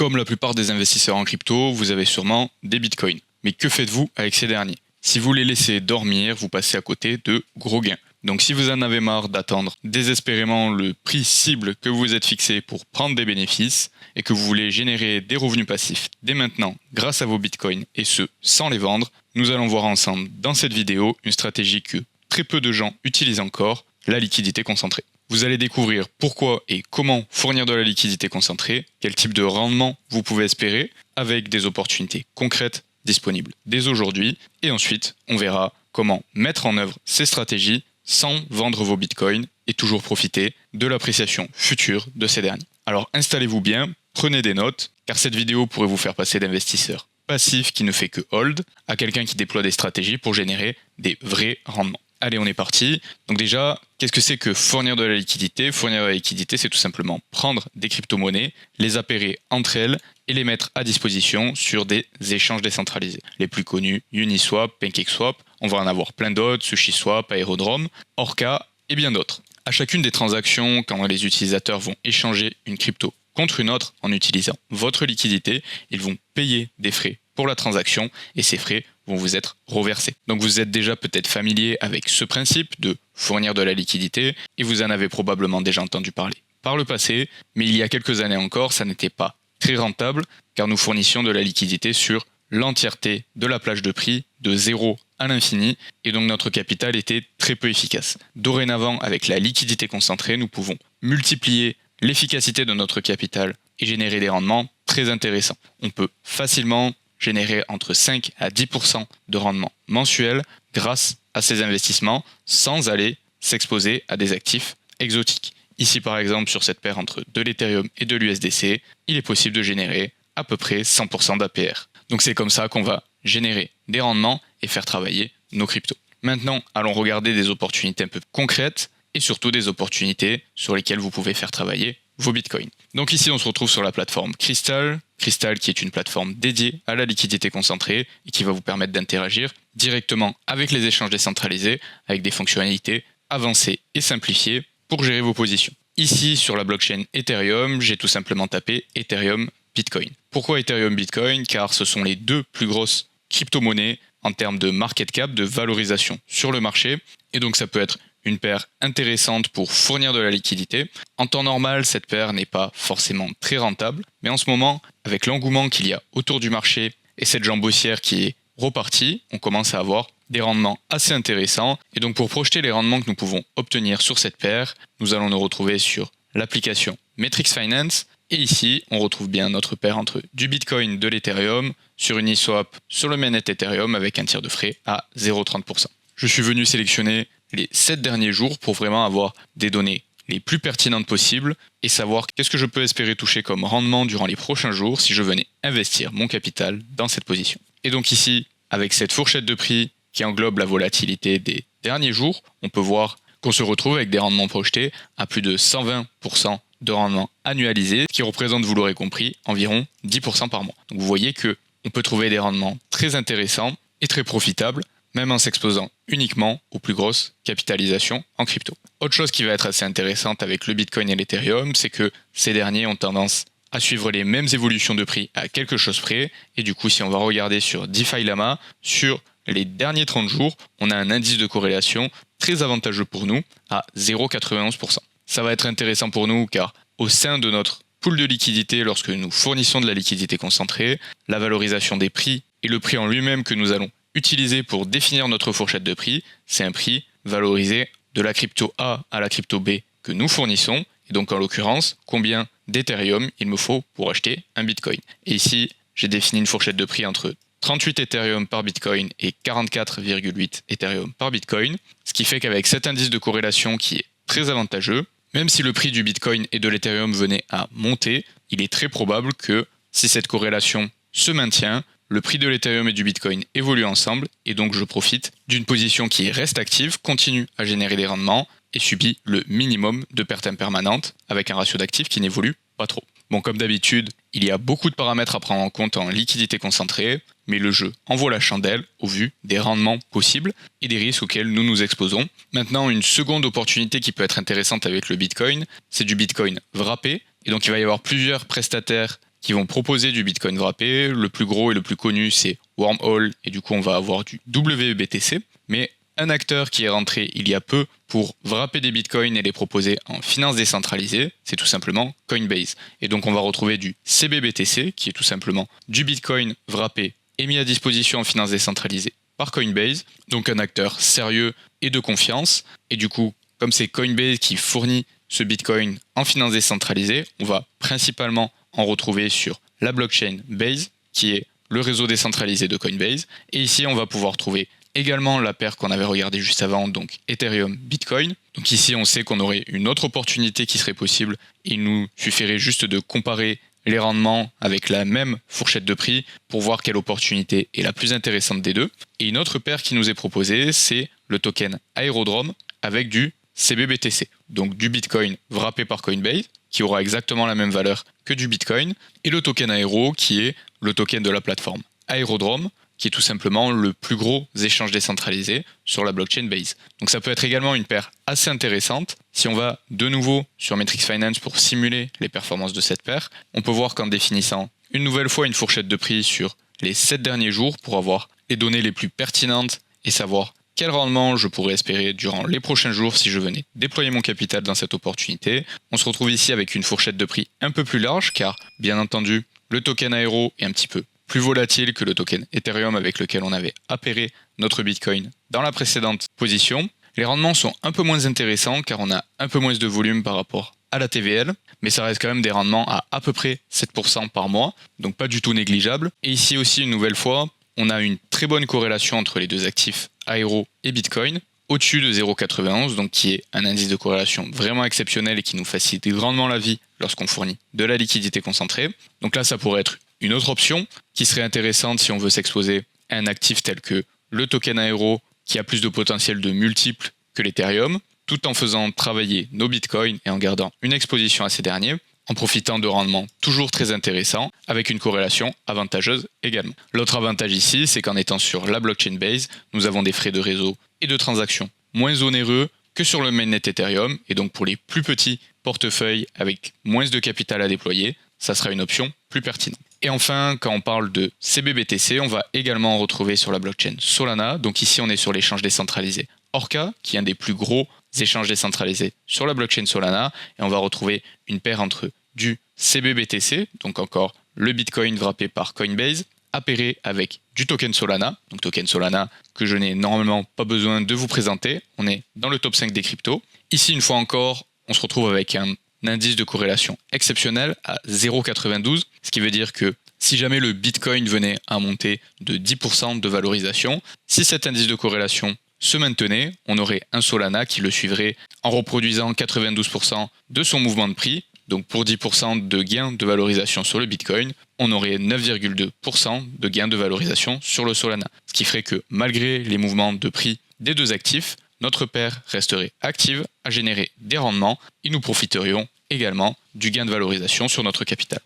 Comme la plupart des investisseurs en crypto, vous avez sûrement des bitcoins. Mais que faites-vous avec ces derniers? Si vous les laissez dormir, vous passez à côté de gros gains. Donc si vous en avez marre d'attendre désespérément le prix cible que vous vous êtes fixé pour prendre des bénéfices et que vous voulez générer des revenus passifs dès maintenant grâce à vos bitcoins et ce sans les vendre, nous allons voir ensemble dans cette vidéo une stratégie que très peu de gens utilisent encore, la liquidité concentrée. Vous allez découvrir pourquoi et comment fournir de la liquidité concentrée, quel type de rendement vous pouvez espérer avec des opportunités concrètes disponibles dès aujourd'hui et ensuite on verra comment mettre en œuvre ces stratégies sans vendre vos bitcoins et toujours profiter de l'appréciation future de ces derniers. Alors installez-vous bien, prenez des notes, car cette vidéo pourrait vous faire passer d'investisseur passif qui ne fait que hold à quelqu'un qui déploie des stratégies pour générer des vrais rendements. Allez, on est parti. Donc déjà, qu'est-ce que c'est que fournir de la liquidité? Fournir de la liquidité, c'est tout simplement prendre des crypto-monnaies, les appairer entre elles et les mettre à disposition sur des échanges décentralisés. Les plus connus, Uniswap, PancakeSwap, on va en avoir plein d'autres, SushiSwap, Aerodrome, Orca et bien d'autres. À chacune des transactions, quand les utilisateurs vont échanger une crypto contre une autre en utilisant votre liquidité, ils vont payer des frais pour la transaction et ces frais vont vous être reversés. Donc vous êtes déjà peut-être familier avec ce principe de fournir de la liquidité et vous en avez probablement déjà entendu parler par le passé, mais il y a quelques années encore, ça n'était pas très rentable car nous fournissions de la liquidité sur l'entièreté de la plage de prix de 0 à l'infini et donc notre capital était très peu efficace. Dorénavant, avec la liquidité concentrée, nous pouvons multiplier l'efficacité de notre capital et générer des rendements très intéressants. On peut facilement générer entre 5 à 10% de rendement mensuel grâce à ces investissements sans aller s'exposer à des actifs exotiques. Ici par exemple sur cette paire entre de l'Ethereum et de l'USDC, il est possible de générer à peu près 100% d'APR. Donc c'est comme ça qu'on va générer des rendements et faire travailler nos cryptos. Maintenant, allons regarder des opportunités un peu concrètes et surtout des opportunités sur lesquelles vous pouvez faire travailler vos bitcoins. Donc ici on se retrouve sur la plateforme Crystal. Crystal qui est une plateforme dédiée à la liquidité concentrée et qui va vous permettre d'interagir directement avec les échanges décentralisés avec des fonctionnalités avancées et simplifiées pour gérer vos positions. Ici sur la blockchain Ethereum, j'ai tout simplement tapé Ethereum Bitcoin. Pourquoi Ethereum Bitcoin? Car ce sont les deux plus grosses crypto-monnaies en termes de market cap, de valorisation sur le marché et donc ça peut être une paire intéressante pour fournir de la liquidité. En temps normal, cette paire n'est pas forcément très rentable, mais en ce moment, avec l'engouement qu'il y a autour du marché et cette jambe haussière qui est repartie, on commence à avoir des rendements assez intéressants. Et donc pour projeter les rendements que nous pouvons obtenir sur cette paire, nous allons nous retrouver sur l'application Metrix Finance. Et ici, on retrouve bien notre paire entre du Bitcoin, de l'Ethereum, sur Uniswap, sur le mainnet Ethereum avec un tir de frais à 0,30%. Je suis venu sélectionner les 7 derniers jours pour vraiment avoir des données les plus pertinentes possibles et savoir qu'est-ce que je peux espérer toucher comme rendement durant les prochains jours si je venais investir mon capital dans cette position. Et donc ici, avec cette fourchette de prix qui englobe la volatilité des derniers jours, on peut voir qu'on se retrouve avec des rendements projetés à plus de 120% de rendement annualisé, ce qui représente, vous l'aurez compris, environ 10% par mois. Donc vous voyez qu'on peut trouver des rendements très intéressants et très profitables, même en s'exposant uniquement aux plus grosses capitalisations en crypto. Autre chose qui va être assez intéressante avec le Bitcoin et l'Ethereum, c'est que ces derniers ont tendance à suivre les mêmes évolutions de prix à quelque chose près, et du coup si on va regarder sur DeFi Lama, sur les derniers 30 jours, on a un indice de corrélation très avantageux pour nous à 0,91%. Ça va être intéressant pour nous car au sein de notre pool de liquidité, lorsque nous fournissons de la liquidité concentrée, la valorisation des prix et le prix en lui-même que nous allons utiliser pour définir notre fourchette de prix, c'est un prix valorisé de la crypto A à la crypto B que nous fournissons, et donc en l'occurrence, combien d'Ethereum il me faut pour acheter un Bitcoin. Et ici, j'ai défini une fourchette de prix entre 38 Ethereum par Bitcoin et 44,8 Ethereum par Bitcoin, ce qui fait qu'avec cet indice de corrélation qui est très avantageux, même si le prix du Bitcoin et de l'Ethereum venait à monter, il est très probable que si cette corrélation se maintient, le prix de l'Ethereum et du Bitcoin évoluent ensemble et donc je profite d'une position qui reste active, continue à générer des rendements et subit le minimum de pertes impermanentes avec un ratio d'actifs qui n'évolue pas trop. Bon, comme d'habitude, il y a beaucoup de paramètres à prendre en compte en liquidité concentrée, mais le jeu en vaut la chandelle au vu des rendements possibles et des risques auxquels nous nous exposons. Maintenant, une seconde opportunité qui peut être intéressante avec le Bitcoin, c'est du Bitcoin wrappé. Et donc il va y avoir plusieurs prestataires qui vont proposer du Bitcoin wrappé. Le plus gros et le plus connu, c'est Wormhole, et du coup, on va avoir du WBTC. Mais un acteur qui est rentré il y a peu pour wrapper des bitcoins et les proposer en finance décentralisée, c'est tout simplement Coinbase. Et donc on va retrouver du CBBTC, qui est tout simplement du bitcoin wrappé et mis à disposition en finance décentralisée par Coinbase, donc un acteur sérieux et de confiance. Et du coup, comme c'est Coinbase qui fournit ce bitcoin en finance décentralisée, on va principalement en retrouver sur la blockchain Base, qui est le réseau décentralisé de Coinbase. Et ici, on va pouvoir trouver également la paire qu'on avait regardée juste avant, donc Ethereum, Bitcoin. Donc ici, on sait qu'on aurait une autre opportunité qui serait possible. Il nous suffirait juste de comparer les rendements avec la même fourchette de prix pour voir quelle opportunité est la plus intéressante des deux. Et une autre paire qui nous est proposée, c'est le token Aerodrome avec du CBBTC, donc du Bitcoin wrappé par Coinbase, qui aura exactement la même valeur que du Bitcoin, et le token Aero, qui est le token de la plateforme Aerodrome, qui est tout simplement le plus gros échange décentralisé sur la blockchain Base. Donc ça peut être également une paire assez intéressante. Si on va de nouveau sur Metrix Finance pour simuler les performances de cette paire, on peut voir qu'en définissant une nouvelle fois une fourchette de prix sur les 7 derniers jours pour avoir les données les plus pertinentes et savoir quel rendement je pourrais espérer durant les prochains jours si je venais déployer mon capital dans cette opportunité. On se retrouve ici avec une fourchette de prix un peu plus large car, bien entendu, le token Aero est un petit peu plus volatile que le token Ethereum avec lequel on avait appairé notre Bitcoin dans la précédente position. Les rendements sont un peu moins intéressants car on a un peu moins de volume par rapport à la TVL, mais ça reste quand même des rendements à peu près 7% par mois, donc pas du tout négligeable. Et ici aussi, une nouvelle fois, on a une très bonne corrélation entre les deux actifs, Aero et Bitcoin, au-dessus de 0,91, donc qui est un indice de corrélation vraiment exceptionnel et qui nous facilite grandement la vie lorsqu'on fournit de la liquidité concentrée. Donc là, ça pourrait être une autre option qui serait intéressante si on veut s'exposer à un actif tel que le token Aero, qui a plus de potentiel de multiples que l'Ethereum, tout en faisant travailler nos bitcoins et en gardant une exposition à ces derniers, en profitant de rendements toujours très intéressants, avec une corrélation avantageuse également. L'autre avantage ici, c'est qu'en étant sur la blockchain Base, nous avons des frais de réseau et de transaction moins onéreux que sur le mainnet Ethereum, et donc pour les plus petits portefeuilles avec moins de capital à déployer, ça sera une option plus pertinente. Et enfin, quand on parle de CBBTC, on va également en retrouver sur la blockchain Solana. Donc ici, on est sur l'échange décentralisé Orca, qui est un des plus gros échanges décentralisés sur la blockchain Solana. Et on va retrouver une paire entre du CBBTC, donc encore le Bitcoin wrappé par Coinbase, appairé avec du token Solana. Donc token Solana que je n'ai normalement pas besoin de vous présenter. On est dans le top 5 des cryptos. Ici, une fois encore, on se retrouve avec un indice de corrélation exceptionnel à 0,92, ce qui veut dire que si jamais le Bitcoin venait à monter de 10% de valorisation, si cet indice de corrélation se maintenait, on aurait un Solana qui le suivrait en reproduisant 92% de son mouvement de prix. Donc pour 10% de gain de valorisation sur le Bitcoin, on aurait 9,2% de gain de valorisation sur le Solana. Ce qui ferait que malgré les mouvements de prix des deux actifs, notre paire resterait active à générer des rendements et nous profiterions également du gain de valorisation sur notre capital.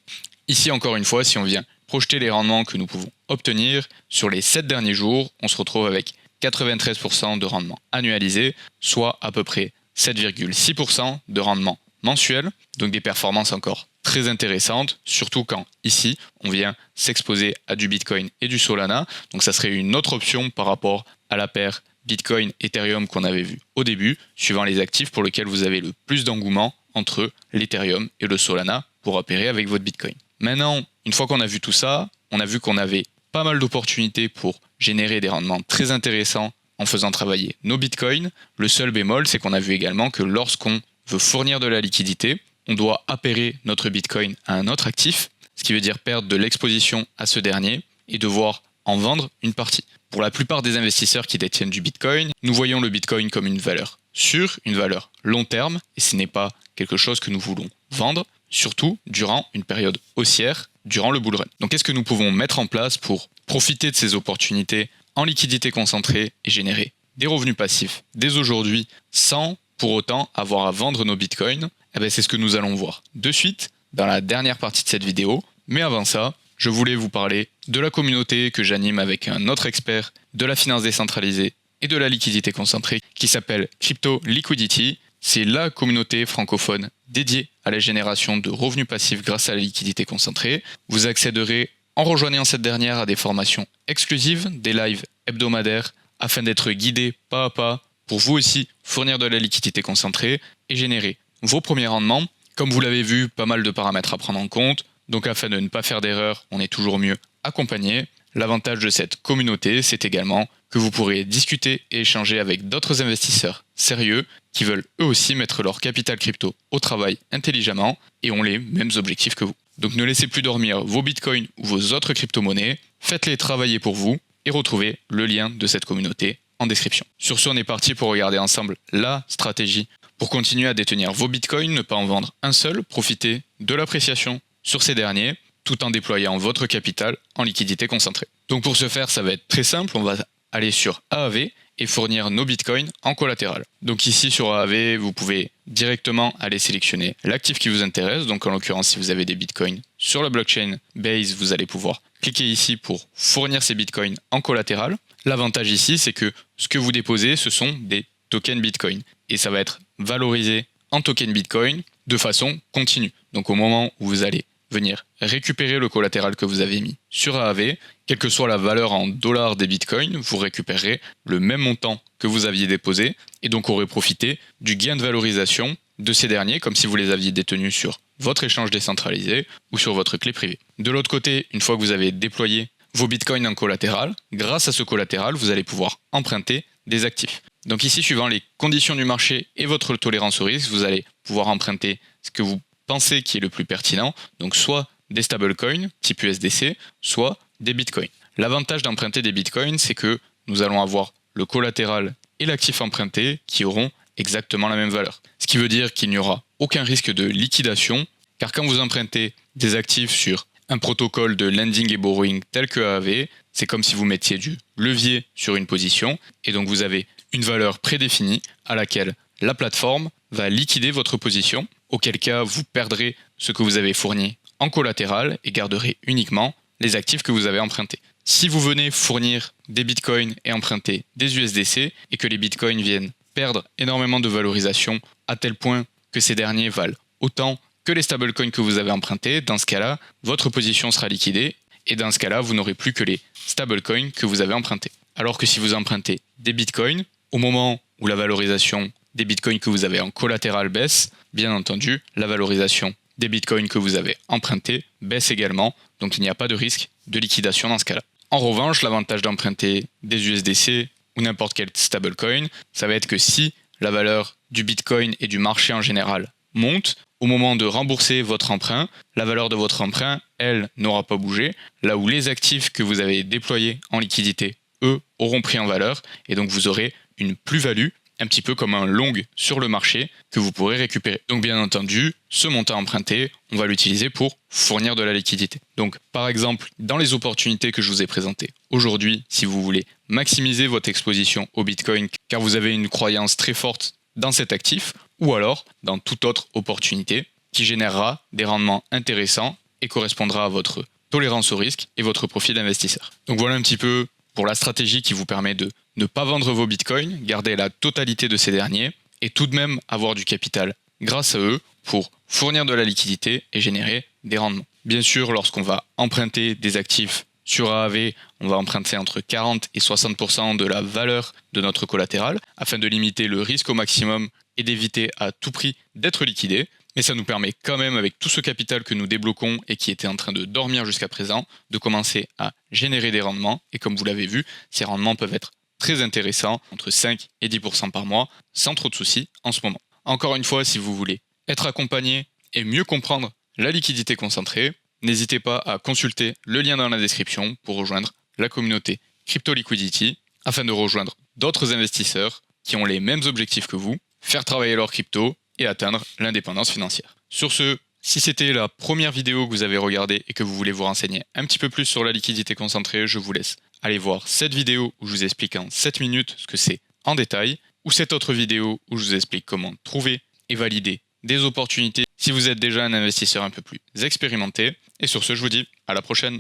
Ici, encore une fois, si on vient projeter les rendements que nous pouvons obtenir, sur les 7 derniers jours, on se retrouve avec 93% de rendement annualisé, soit à peu près 7,6% de rendement mensuel, donc des performances encore très intéressantes, surtout quand ici, on vient s'exposer à du Bitcoin et du Solana, donc ça serait une autre option par rapport à la paire Bitcoin, Ethereum qu'on avait vu au début, suivant les actifs pour lesquels vous avez le plus d'engouement entre l'Ethereum et le Solana pour appairer avec votre Bitcoin. Maintenant, une fois qu'on a vu tout ça, on a vu qu'on avait pas mal d'opportunités pour générer des rendements très intéressants en faisant travailler nos Bitcoins. Le seul bémol, c'est qu'on a vu également que lorsqu'on veut fournir de la liquidité, on doit appairer notre Bitcoin à un autre actif, ce qui veut dire perdre de l'exposition à ce dernier et devoir en vendre une partie. Pour la plupart des investisseurs qui détiennent du Bitcoin, nous voyons le Bitcoin comme une valeur sûre, une valeur long terme, et ce n'est pas quelque chose que nous voulons vendre, surtout durant une période haussière, durant le bull run. Donc qu'est-ce que nous pouvons mettre en place pour profiter de ces opportunités en liquidité concentrée et générer des revenus passifs dès aujourd'hui sans pour autant avoir à vendre nos Bitcoins? C'est ce que nous allons voir de suite dans la dernière partie de cette vidéo. Mais avant ça, je voulais vous parler de la communauté que j'anime avec un autre expert de la finance décentralisée et de la liquidité concentrée qui s'appelle Crypto Liquidity. C'est la communauté francophone dédié à la génération de revenus passifs grâce à la liquidité concentrée. Vous accéderez en rejoignant cette dernière à des formations exclusives, des lives hebdomadaires, afin d'être guidé pas à pas pour vous aussi fournir de la liquidité concentrée et générer vos premiers rendements. Comme vous l'avez vu, pas mal de paramètres à prendre en compte, donc afin de ne pas faire d'erreur, on est toujours mieux accompagné. L'avantage de cette communauté, c'est également que vous pourrez discuter et échanger avec d'autres investisseurs sérieux qui veulent eux aussi mettre leur capital crypto au travail intelligemment et ont les mêmes objectifs que vous. Donc ne laissez plus dormir vos bitcoins ou vos autres crypto-monnaies, faites-les travailler pour vous et retrouvez le lien de cette communauté en description. Sur ce, on est parti pour regarder ensemble la stratégie pour continuer à détenir vos bitcoins, ne pas en vendre un seul, profiter de l'appréciation sur ces derniers, tout en déployant votre capital en liquidité concentrée. Donc pour ce faire, ça va être très simple, on va aller sur Aave et fournir nos bitcoins en collatéral. Donc ici sur Aave, vous pouvez directement aller sélectionner l'actif qui vous intéresse. Donc en l'occurrence, si vous avez des bitcoins sur la blockchain Base, vous allez pouvoir cliquer ici pour fournir ces bitcoins en collatéral. L'avantage ici, c'est que ce que vous déposez, ce sont des tokens bitcoin et ça va être valorisé en token bitcoin de façon continue. Donc au moment où vous allez venir récupérer le collatéral que vous avez mis sur Aave, quelle que soit la valeur en dollars des bitcoins, vous récupérerez le même montant que vous aviez déposé et donc aurez profité du gain de valorisation de ces derniers comme si vous les aviez détenus sur votre échange décentralisé ou sur votre clé privée. De l'autre côté, une fois que vous avez déployé vos bitcoins en collatéral, grâce à ce collatéral, vous allez pouvoir emprunter des actifs. Donc ici, suivant les conditions du marché et votre tolérance au risque, vous allez pouvoir emprunter ce que vous pensez qui est le plus pertinent, donc soit des stablecoins type USDC, soit des bitcoins. L'avantage d'emprunter des bitcoins, c'est que nous allons avoir le collatéral et l'actif emprunté qui auront exactement la même valeur. Ce qui veut dire qu'il n'y aura aucun risque de liquidation, car quand vous empruntez des actifs sur un protocole de lending et borrowing tel que Aave, c'est comme si vous mettiez du levier sur une position, et donc vous avez une valeur prédéfinie à laquelle la plateforme va liquider votre position, auquel cas vous perdrez ce que vous avez fourni en collatéral et garderez uniquement les actifs que vous avez empruntés. Si vous venez fournir des bitcoins et emprunter des USDC et que les bitcoins viennent perdre énormément de valorisation à tel point que ces derniers valent autant que les stablecoins que vous avez empruntés, dans ce cas-là, votre position sera liquidée et dans ce cas-là, vous n'aurez plus que les stablecoins que vous avez empruntés. Alors que si vous empruntez des bitcoins, au moment où la valorisation des bitcoins que vous avez en collatéral baisse, bien entendu, la valorisation des bitcoins que vous avez empruntés baisse également, donc il n'y a pas de risque de liquidation dans ce cas-là. En revanche, l'avantage d'emprunter des USDC ou n'importe quel stablecoin, ça va être que si la valeur du bitcoin et du marché en général monte, au moment de rembourser votre emprunt, la valeur de votre emprunt, elle, n'aura pas bougé, là où les actifs que vous avez déployés en liquidité, eux, auront pris en valeur, et donc vous aurez une plus-value, un petit peu comme un long sur le marché que vous pourrez récupérer. Donc bien entendu, ce montant emprunté, on va l'utiliser pour fournir de la liquidité. Donc par exemple, dans les opportunités que je vous ai présentées aujourd'hui, si vous voulez maximiser votre exposition au Bitcoin car vous avez une croyance très forte dans cet actif, ou alors dans toute autre opportunité qui générera des rendements intéressants et correspondra à votre tolérance au risque et votre profil d'investisseur. Donc voilà un petit peu pour la stratégie qui vous permet de ne pas vendre vos bitcoins, garder la totalité de ces derniers et tout de même avoir du capital grâce à eux pour fournir de la liquidité et générer des rendements. Bien sûr, lorsqu'on va emprunter des actifs sur Aave, on va emprunter entre 40 et 60% de la valeur de notre collatéral afin de limiter le risque au maximum et d'éviter à tout prix d'être liquidé. Mais ça nous permet quand même, avec tout ce capital que nous débloquons et qui était en train de dormir jusqu'à présent, de commencer à générer des rendements. Et comme vous l'avez vu, ces rendements peuvent être très intéressants, entre 5 et 10% par mois, sans trop de soucis en ce moment. Encore une fois, si vous voulez être accompagné et mieux comprendre la liquidité concentrée, n'hésitez pas à consulter le lien dans la description pour rejoindre la communauté Crypto Liquidity afin de rejoindre d'autres investisseurs qui ont les mêmes objectifs que vous, faire travailler leur crypto et atteindre l'indépendance financière. Sur ce, si c'était la première vidéo que vous avez regardée et que vous voulez vous renseigner un petit peu plus sur la liquidité concentrée, je vous laisse aller voir cette vidéo où je vous explique en 7 minutes ce que c'est en détail, ou cette autre vidéo où je vous explique comment trouver et valider des opportunités si vous êtes déjà un investisseur un peu plus expérimenté. Et sur ce, je vous dis à la prochaine.